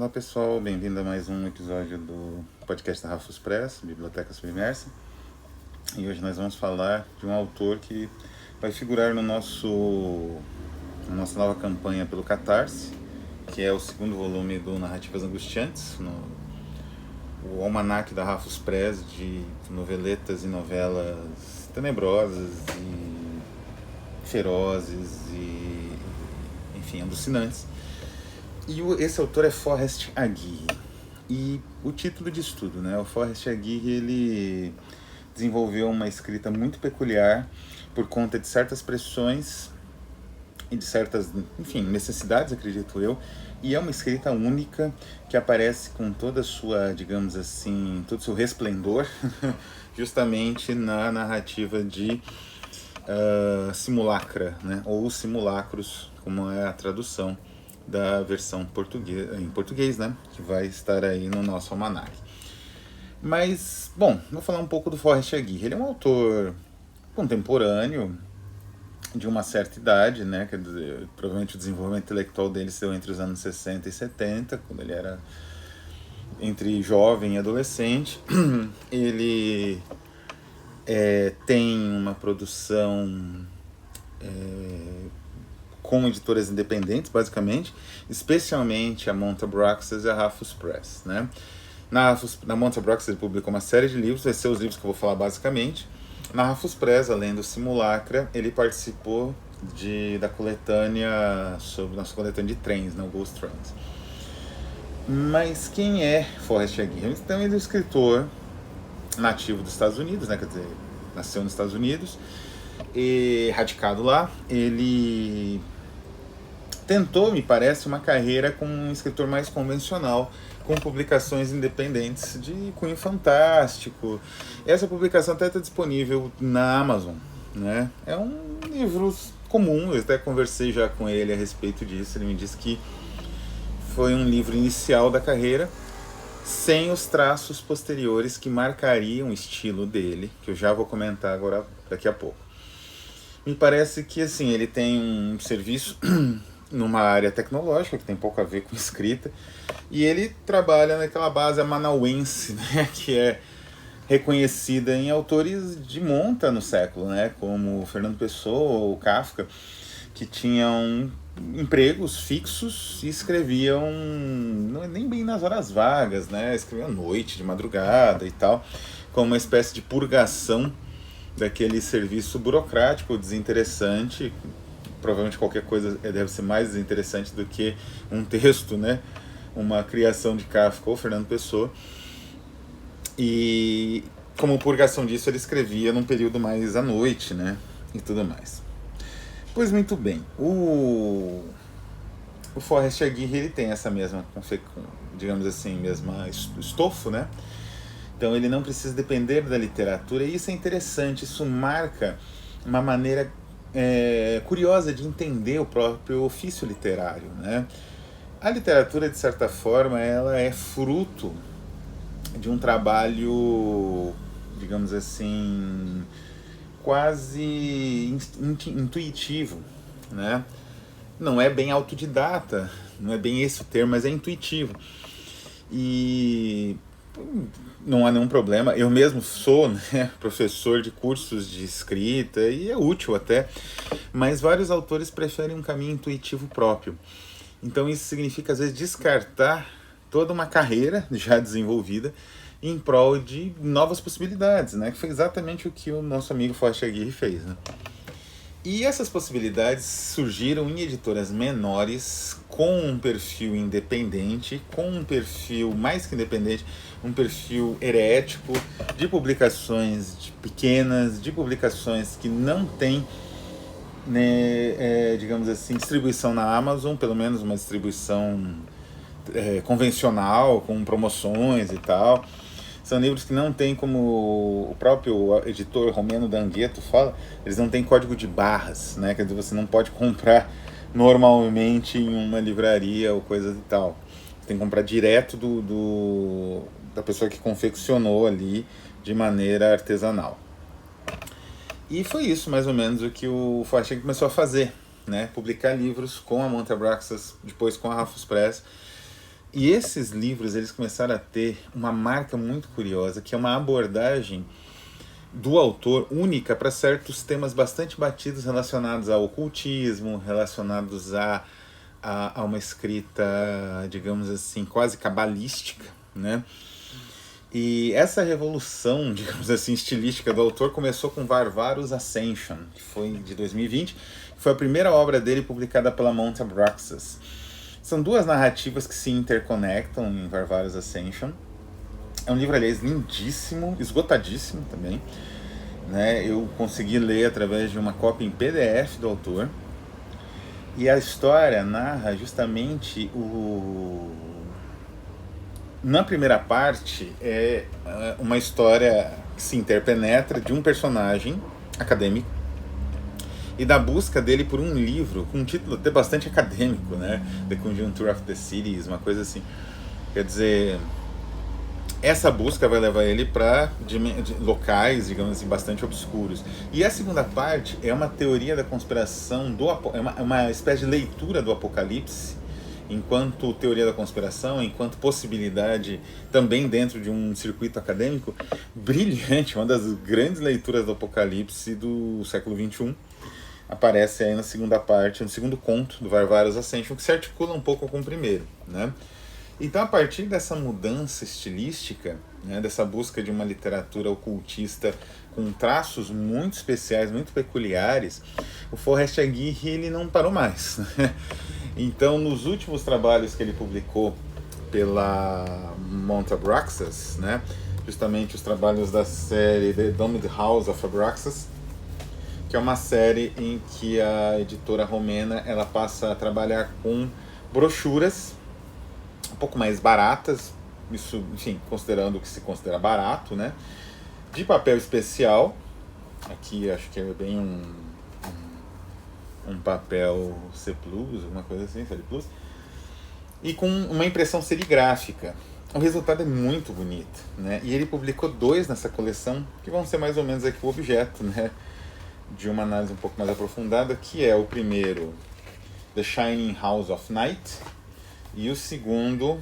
Olá pessoal, bem-vindo a mais um episódio do podcast da Rafus Press, Biblioteca Submersa. E hoje nós vamos falar de um autor que vai figurar na nossa nova campanha pelo Catarse, que é o segundo volume do Narrativas Angustiantes, o almanaque da Rafus Press de noveletas e novelas tenebrosas e ferozes e, enfim, alucinantes. E esse autor é Forrest Aguirre. E o título de estudo, né? O Forrest Aguirre, ele desenvolveu uma escrita muito peculiar por conta de certas pressões e de certas, enfim, necessidades, acredito eu. E é uma escrita única que aparece com toda a sua, digamos assim, todo o seu resplendor, justamente na narrativa de simulacra, né? Ou simulacros, como é a tradução da versão em português, né? Que vai estar aí no nosso almanac. Mas, bom, vou falar um pouco do Forrest Aguirre. Ele é um autor contemporâneo, de uma certa idade, né? Quer dizer, provavelmente o desenvolvimento intelectual dele se deu entre os anos 60 e 70, quando ele era entre jovem e adolescente. Ele tem uma produção com editoras independentes, basicamente, especialmente a Monte Abraxas e a Rafus Press, né? Na Monte Abraxas ele publicou uma série de livros, vai ser os livros que eu vou falar basicamente. Na Rafus Press, além do Simulacra, ele participou da coletânea, sobre nossa coletânea de trens, né, o Ghost Trains. Mas quem é Forrest Aguirre? Então ele é um escritor nativo dos Estados Unidos, né? Quer dizer, nasceu nos Estados Unidos e radicado lá. Ele tentou, me parece, uma carreira como um escritor mais convencional, com publicações independentes de cunho fantástico. Essa publicação até está disponível na Amazon, né? É um livro comum, eu até conversei já com ele a respeito disso. Ele me disse que foi um livro inicial da carreira, sem os traços posteriores que marcariam o estilo dele, que eu já vou comentar agora daqui a pouco. Me parece que assim, ele tem um serviço numa área tecnológica, que tem pouco a ver com escrita, e ele trabalha naquela base amanauense, né, que é reconhecida em autores de monta no século, né, como Fernando Pessoa ou Kafka, que tinham empregos fixos e escreviam não é nem bem nas horas vagas, né, escreviam à noite, de madrugada e tal, como uma espécie de purgação daquele serviço burocrático, desinteressante. Provavelmente qualquer coisa deve ser mais desinteressante do que um texto, né? Uma criação de Kafka ou Fernando Pessoa. E como purgação disso, ele escrevia num período mais à noite, né? E tudo mais. Pois muito bem, o Forrest Aguirre, ele tem essa mesma, digamos assim, mesma estofo, né? Então ele não precisa depender da literatura, e isso é interessante, isso marca uma maneira curiosa de entender o próprio ofício literário, né? A literatura, de certa forma, ela é fruto de um trabalho, digamos assim, quase intuitivo, né? Não é bem autodidata, não é bem esse o termo, mas é intuitivo. E não há nenhum problema. Eu mesmo sou, né, professor de cursos de escrita e é útil até, mas vários autores preferem um caminho intuitivo próprio. Então isso significa, às vezes, descartar toda uma carreira já desenvolvida em prol de novas possibilidades, né? Que foi exatamente o que o nosso amigo Forrest Aguirre fez, né? E essas possibilidades surgiram em editoras menores, com um perfil independente, com um perfil mais que independente, um perfil herético, de publicações pequenas, de publicações que não têm, né, digamos assim, distribuição na Amazon, pelo menos uma distribuição convencional, com promoções e tal. São livros que não tem, como o próprio editor Romano D'Anghetto fala, eles não têm código de barras, né? Quer dizer, você não pode comprar normalmente em uma livraria ou coisa e tal. Você tem que comprar direto da pessoa que confeccionou ali de maneira artesanal. E foi isso, mais ou menos, o que o Forrest Aguirre começou a fazer, né? Publicar livros com a Monte Abraxas, depois com a Rafus Press, E esses livros, eles começaram a ter uma marca muito curiosa, que é uma abordagem do autor única para certos temas bastante batidos relacionados ao ocultismo, relacionados a uma escrita, digamos assim, quase cabalística, né? E essa revolução, digamos assim, estilística do autor começou com Varvaros Ascension, que foi de 2020, que foi a primeira obra dele publicada pela Monte Abraxas. São duas narrativas que se interconectam em Varvaros Ascension. É um livro, aliás, lindíssimo, esgotadíssimo também, né? Eu consegui ler através de uma cópia em PDF do autor. E a história narra justamente na primeira parte é uma história que se interpenetra de um personagem acadêmico e da busca dele por um livro com um título até bastante acadêmico, né? The Conjuncture of the Cities, uma coisa assim. Quer dizer, essa busca vai levar ele para locais, digamos assim, bastante obscuros. E a segunda parte é uma teoria da conspiração, é uma espécie de leitura do Apocalipse, enquanto teoria da conspiração, enquanto possibilidade também dentro de um circuito acadêmico brilhante, uma das grandes leituras do Apocalipse do século XXI. Aparece aí na segunda parte, no segundo conto do Varvaros Ascension, que se articula um pouco com o primeiro, né? Então, a partir dessa mudança estilística, né, dessa busca de uma literatura ocultista com traços muito especiais, muito peculiares, o Forrest Aguirre ele não parou mais, né? Então, nos últimos trabalhos que ele publicou pela Monte Abraxas, né, justamente os trabalhos da série The Domed House of Abraxas, que é uma série em que a editora romena ela passa a trabalhar com brochuras um pouco mais baratas, isso, enfim, considerando o que se considera barato, né, de papel especial. Aqui acho que é bem um papel C+, alguma coisa assim, C+, e com uma impressão serigráfica. O resultado é muito bonito, né? E ele publicou 2 nessa coleção, que vão ser mais ou menos aqui o objeto, né, de uma análise um pouco mais aprofundada, que é o primeiro, The Shining House of Night, e o segundo,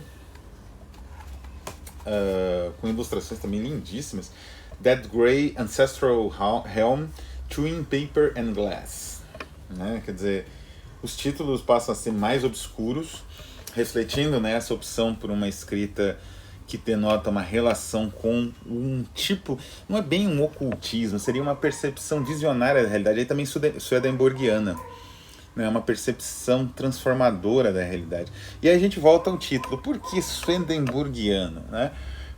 com ilustrações também lindíssimas, Dead Grey Ancestral Helm, Twin Paper and Glass, né? Quer dizer, os títulos passam a ser mais obscuros, refletindo, né, essa opção por uma escrita que denota uma relação com um tipo, não é bem um ocultismo, seria uma percepção visionária da realidade, aí também swedenborgiana, né, uma percepção transformadora da realidade. E aí a gente volta ao título, por que swedenborgiano, né?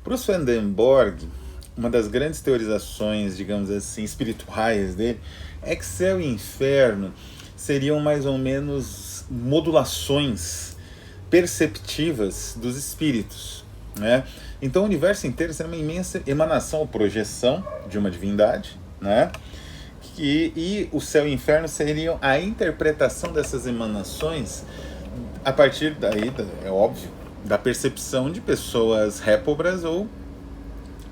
Para o Swedenborg, uma das grandes teorizações, digamos assim, espirituais dele, é que céu e inferno seriam mais ou menos modulações perceptivas dos espíritos, né? Então o universo inteiro seria uma imensa emanação ou projeção de uma divindade, né? E o céu e o inferno seriam a interpretação dessas emanações a partir daí, é óbvio, da percepção de pessoas répobras ou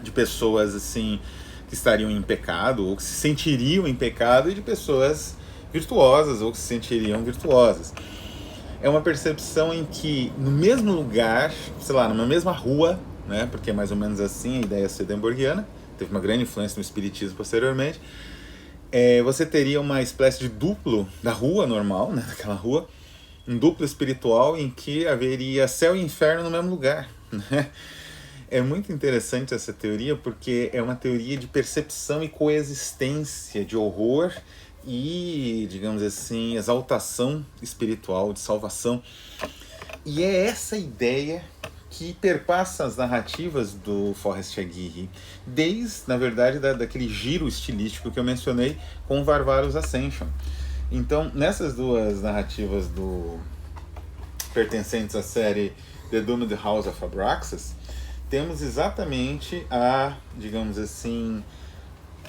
de pessoas assim que estariam em pecado ou que se sentiriam em pecado, e de pessoas virtuosas ou que se sentiriam virtuosas. É uma percepção em que no mesmo lugar, sei lá, numa mesma rua, né, porque é mais ou menos assim a ideia swedenborgiana, teve uma grande influência no espiritismo posteriormente, você teria uma espécie de duplo da rua normal, né, daquela rua, um duplo espiritual em que haveria céu e inferno no mesmo lugar, né? É muito interessante essa teoria porque é uma teoria de percepção e coexistência de horror e, digamos assim, exaltação espiritual, de salvação. E é essa ideia que perpassa as narrativas do Forrest Aguirre, desde, na verdade, daquele giro estilístico que eu mencionei com Varvaros Ascension. Então, nessas duas narrativas pertencentes à série The Domed House of Abraxas, temos exatamente digamos assim,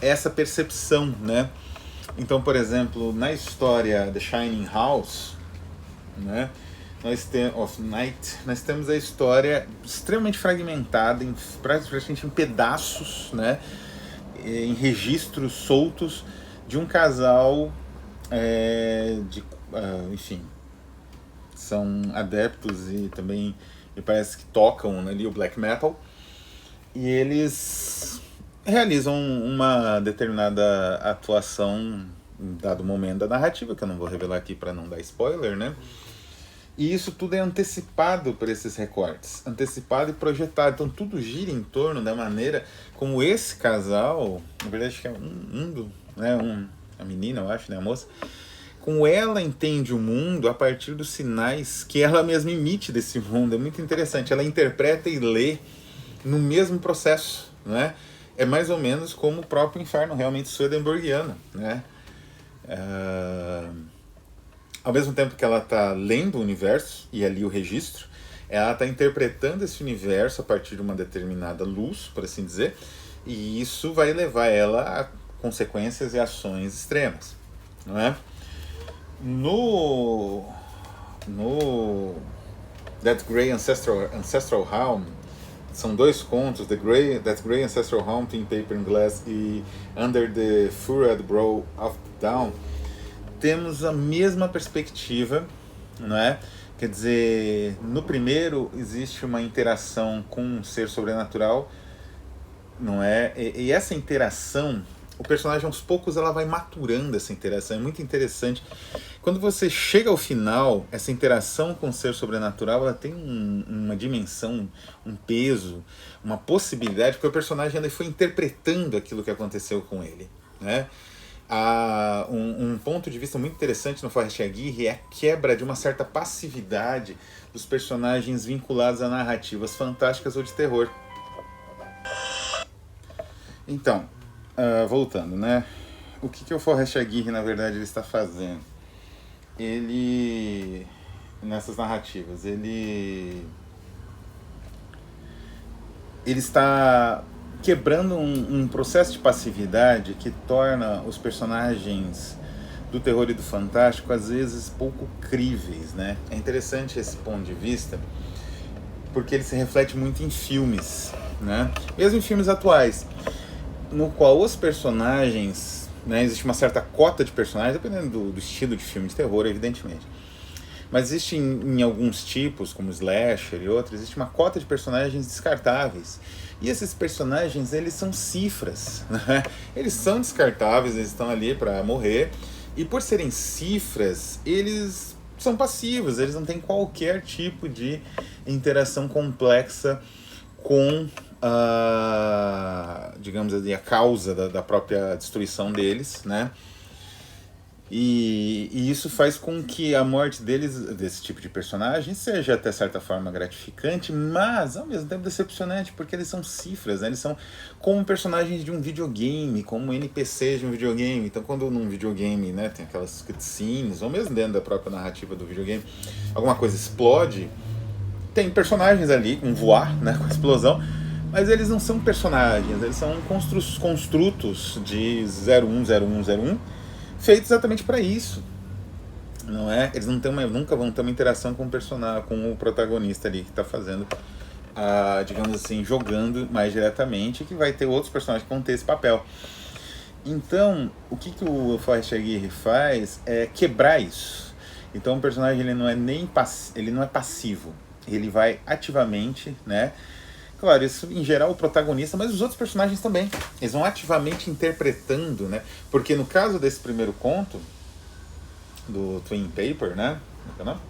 essa percepção, né? Então, por exemplo, na história The Shining House, né, of Night, nós temos a história extremamente fragmentada, praticamente em pedaços, né, em registros soltos de um casal, enfim, são adeptos e também e parece que tocam ali o black metal, e eles realizam uma determinada atuação em dado momento da narrativa, que eu não vou revelar aqui para não dar spoiler, né? E isso tudo é antecipado por esses recortes, antecipado e projetado. Então tudo gira em torno da maneira como esse casal, na verdade acho que é a menina, eu acho, né, a moça, como ela entende o mundo a partir dos sinais que ela mesma emite desse mundo. É muito interessante, ela interpreta e lê no mesmo processo, né? É mais ou menos como o próprio inferno realmente swedenborgiano, né? Ao mesmo tempo que ela está lendo o universo e ali o registro, ela está interpretando esse universo a partir de uma determinada luz, por assim dizer, e isso vai levar ela a consequências e ações extremas, não é? No That Grey Ancestral Realm, são dois contos, That Grey Ancestral Realm, Twin Paper and Glass e Under the Furrowed Brow of the Dawn, temos a mesma perspectiva, não é? Quer dizer, no primeiro existe uma interação com um ser sobrenatural, não é? E essa interação, o personagem aos poucos ela vai maturando essa interação, é muito interessante. Quando você chega ao final, essa interação com o ser sobrenatural, ela tem uma dimensão, um peso, uma possibilidade, porque o personagem ainda foi interpretando aquilo que aconteceu com ele, né? Um ponto de vista muito interessante no Forrest Aguirre é a quebra de uma certa passividade dos personagens vinculados a narrativas fantásticas ou de terror. Então, voltando, né? O que o Forrest Aguirre, na verdade, ele está fazendo? Ele, nessas narrativas, ele está quebrando um processo de passividade que torna os personagens do terror e do fantástico às vezes pouco críveis, né? É interessante esse ponto de vista porque ele se reflete muito em filmes, né? Mesmo em filmes atuais, no qual os personagens, né, existe uma certa cota de personagens, dependendo do estilo de filme de terror, evidentemente. Mas existe em alguns tipos, como slasher e outros, existe uma cota de personagens descartáveis. E esses personagens, eles são cifras, né? Eles são descartáveis, eles estão ali para morrer. E por serem cifras, eles são passivos, eles não têm qualquer tipo de interação complexa com digamos assim, a causa da própria destruição deles, né? E isso faz com que a morte deles, desse tipo de personagem, seja até certa forma gratificante, mas ao mesmo tempo decepcionante, porque eles são cifras, né? Eles são como personagens de um videogame, como NPCs de um videogame. Então quando num videogame, né, tem aquelas cutscenes, ou mesmo dentro da própria narrativa do videogame, alguma coisa explode, tem personagens ali com voar, né, com explosão, mas eles não são personagens, eles são construtos de 010101, feitos exatamente para isso, não é? Eles nunca vão ter uma interação com o personagem, com o protagonista ali que está fazendo, digamos assim, jogando mais diretamente, que vai ter outros personagens que vão ter esse papel. Então, o que o Forrest Aguirre faz é quebrar isso. Então, o personagem ele não é passivo, ele vai ativamente, né? Claro, isso em geral o protagonista, mas os outros personagens também. Eles vão ativamente interpretando, né? Porque no caso desse primeiro conto, do Twin Paper, né? Como é o nome?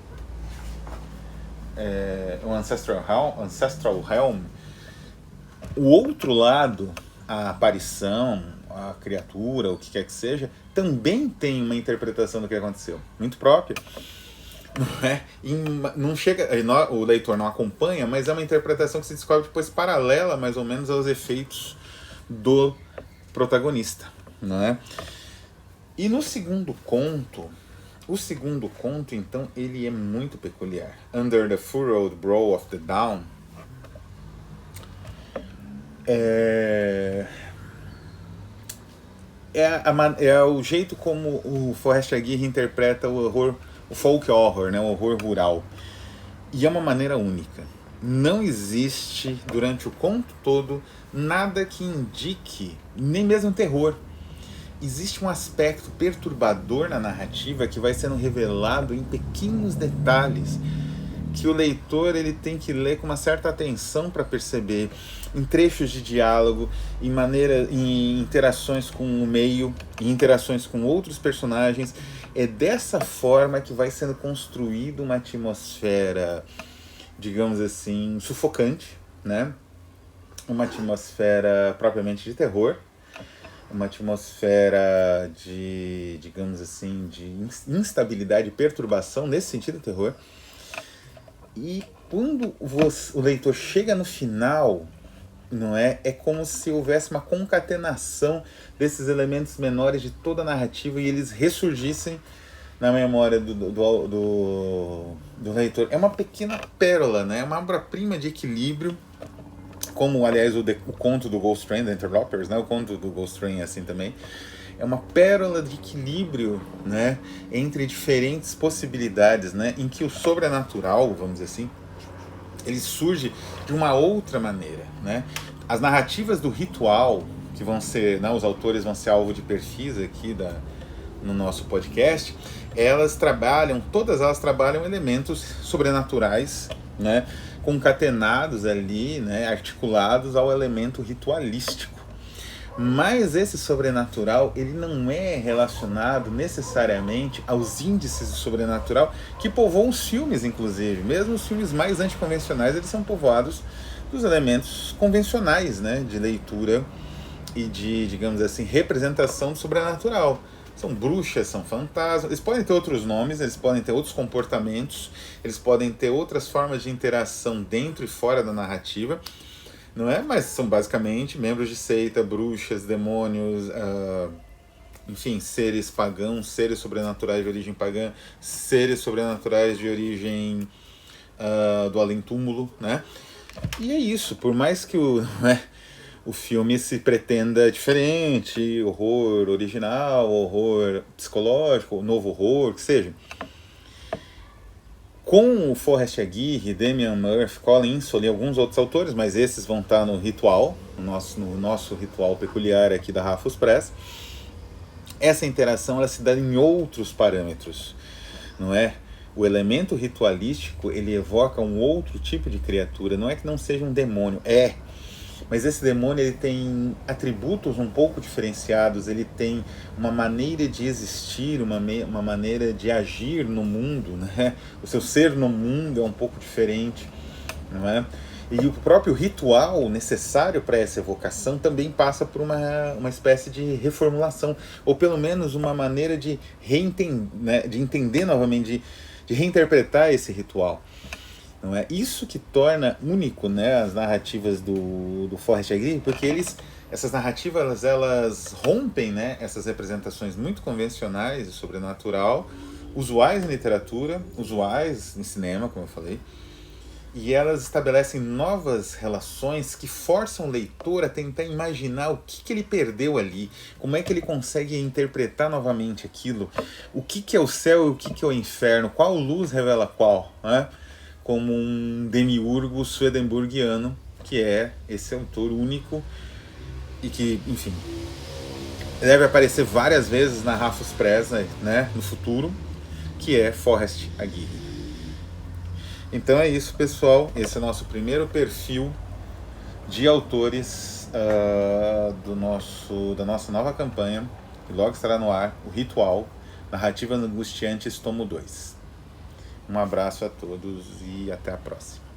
O Ancestral Realm, o outro lado, a aparição, a criatura, o que quer que seja, também tem uma interpretação do que aconteceu, muito própria. Não é? Não chega, o leitor não acompanha, mas é uma interpretação que se descobre depois paralela mais ou menos aos efeitos do protagonista, não é? E no segundo conto, então, ele é muito peculiar. Under the Furrowed Brow of the Dawn, é o jeito como o Forrest Aguirre interpreta o horror, o folk horror, né, o horror rural. E é uma maneira única. Não existe, durante o conto todo, nada que indique, nem mesmo terror. Existe um aspecto perturbador na narrativa que vai sendo revelado em pequenos detalhes, que o leitor ele tem que ler com uma certa atenção para perceber em trechos de diálogo, em interações com o meio, em interações com outros personagens. É dessa forma que vai sendo construída uma atmosfera, digamos assim, sufocante, né? Uma atmosfera propriamente de terror, uma atmosfera de, digamos assim, de instabilidade, perturbação, nesse sentido, terror. E quando o leitor chega no final, não é? É como se houvesse uma concatenação desses elementos menores de toda a narrativa e eles ressurgissem na memória do leitor. É uma pequena pérola, né? É uma obra-prima de equilíbrio, como, aliás, o conto do Ghost Train, da Interlopers, né? O conto do Ghost Train é assim também. É uma pérola de equilíbrio, né? Entre diferentes possibilidades, né? Em que o sobrenatural, vamos dizer assim, ele surge de uma outra maneira, né? As narrativas do ritual, que vão ser, né, os autores vão ser alvo de perfis aqui no nosso podcast, todas elas trabalham elementos sobrenaturais, né, concatenados ali, né, articulados ao elemento ritualístico. Mas esse sobrenatural, ele não é relacionado necessariamente aos índices do sobrenatural que povoam os filmes, inclusive. Mesmo os filmes mais anticonvencionais, eles são povoados dos elementos convencionais, né, de leitura e de, digamos assim, representação do sobrenatural. São bruxas, são fantasmas, eles podem ter outros nomes, eles podem ter outros comportamentos, eles podem ter outras formas de interação dentro e fora da narrativa, não é? Mas são basicamente membros de seita, bruxas, demônios, enfim, seres pagãos, seres sobrenaturais de origem pagã, seres sobrenaturais de origem do além-túmulo, né? E é isso, por mais que o filme se pretenda diferente, horror original, horror psicológico, novo horror, que seja. Com o Forrest Aguirre, Damian Murphy, Colin Insole e alguns outros autores, mas esses vão estar no ritual, no nosso ritual peculiar aqui da Rafus Press, essa interação ela se dá em outros parâmetros, não é? O elemento ritualístico, ele evoca um outro tipo de criatura, não é que não seja um demônio, mas esse demônio ele tem atributos um pouco diferenciados, ele tem uma maneira de existir, uma maneira de agir no mundo, né? O seu ser no mundo é um pouco diferente, não é? E o próprio ritual necessário para essa evocação também passa por uma espécie de reformulação, ou pelo menos uma maneira de né, de entender novamente, de reinterpretar esse ritual. Não é isso que torna único, né, as narrativas do Forrest Aguirre, porque essas narrativas elas rompem, né, essas representações muito convencionais de sobrenatural, usuais em literatura, usuais em cinema, como eu falei, e elas estabelecem novas relações que forçam o leitor a tentar imaginar o que ele perdeu ali, como é que ele consegue interpretar novamente aquilo, o que é o céu e o que é o inferno, qual luz revela qual, né? Como um demiurgo swedenborgiano, que é esse autor único e que, enfim, deve aparecer várias vezes na Rafus Press, né, no futuro, que é Forrest Aguirre. Então é isso, pessoal. Esse é o nosso primeiro perfil de autores da nossa nova campanha, que logo estará no ar, o Ritual, Narrativas Angustiantes, tomo 2. Um abraço a todos e até a próxima.